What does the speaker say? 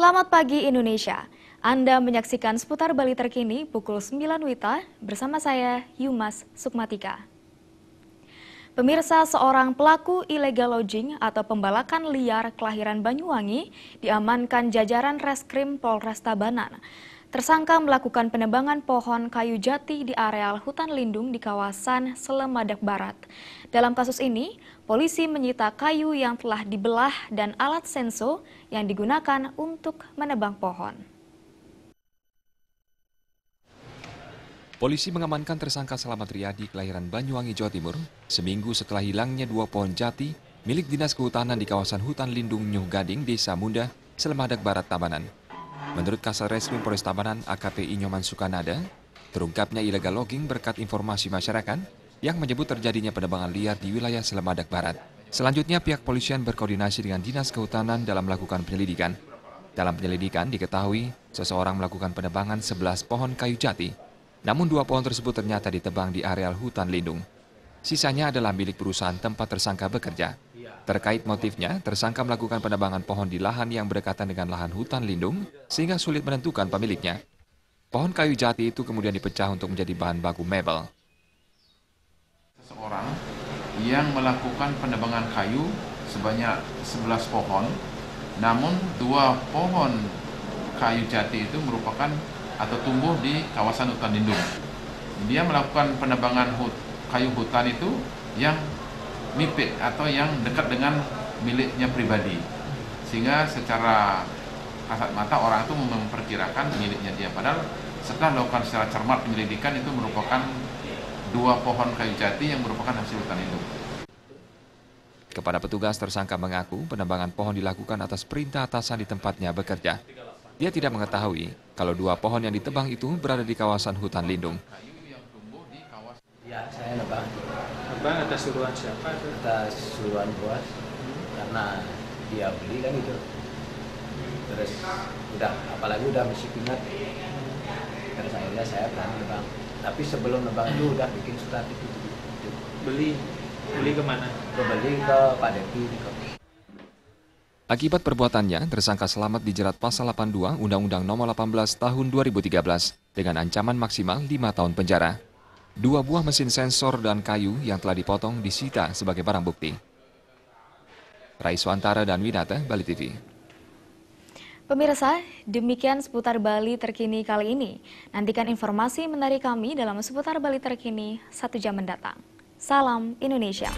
Selamat pagi Indonesia. Anda menyaksikan seputar Bali terkini pukul 9 WITA bersama saya Yumas Sukmatika. Pemirsa, seorang pelaku illegal lodging atau pembalakan liar kelahiran Banyuwangi diamankan jajaran Reskrim Polres Tabanan. Tersangka melakukan penebangan pohon kayu jati di areal hutan lindung di kawasan Selemadak Barat. Dalam kasus ini, polisi menyita kayu yang telah dibelah dan alat senso yang digunakan untuk menebang pohon. Polisi mengamankan tersangka Slamet Riyadi kelahiran Banyuwangi, Jawa Timur, seminggu setelah hilangnya 2 pohon jati milik Dinas Kehutanan di kawasan hutan lindung Nyuh Gading, Desa Munda, Selemadak Barat, Tabanan. Menurut Kasat Reskrim Polres Tabanan AKP Inyoman Sukanada, terungkapnya illegal logging berkat informasi masyarakat yang menyebut terjadinya penebangan liar di wilayah Selemadak Barat. Selanjutnya pihak polisian berkoordinasi dengan Dinas Kehutanan dalam melakukan penyelidikan. Dalam penyelidikan diketahui seseorang melakukan penebangan 11 pohon kayu jati, namun 2 pohon tersebut ternyata ditebang di areal hutan lindung. Sisanya adalah milik perusahaan tempat tersangka bekerja. Terkait motifnya, tersangka melakukan penebangan pohon di lahan yang berdekatan dengan lahan hutan lindung sehingga sulit menentukan pemiliknya. Pohon kayu jati itu kemudian dipecah untuk menjadi bahan baku mebel. Seseorang yang melakukan penebangan kayu sebanyak 11 pohon, namun 2 pohon kayu jati itu merupakan atau tumbuh di kawasan hutan lindung. Dia melakukan penebangan kayu hutan itu yang mipit atau yang dekat dengan miliknya pribadi, sehingga secara kasat mata orang itu memperkirakan miliknya dia. Padahal setelah dilakukan secara cermat penyelidikan, itu merupakan 2 pohon kayu jati yang merupakan hasil hutan lindung. Kepada petugas, tersangka mengaku penebangan pohon dilakukan atas perintah atasan di tempatnya bekerja. Dia tidak mengetahui kalau 2 pohon yang ditebang itu berada di kawasan hutan lindung. Ya, saya nebang. Nebang atas suruhan siapa? Atas suruhan bos, karena dia beli kan itu. Terus udah, apalagi udah mesti ingat. Terus akhirnya saya berani nebang. Tapi sebelum nebang itu udah bikin surat itu. Beli kemana? Beli ke Pak Depi di Kopi. Akibat perbuatannya, tersangka Slamet dijerat pasal 82 Undang-Undang Nomor 18 Tahun 2013 dengan ancaman maksimal 5 tahun penjara. 2 buah mesin sensor dan kayu yang telah dipotong disita sebagai barang bukti. Raiswantara dan Winata, Bali TV. Pemirsa, demikian seputar Bali terkini kali ini. Nantikan informasi menarik kami dalam seputar Bali terkini 1 jam mendatang. Salam Indonesia.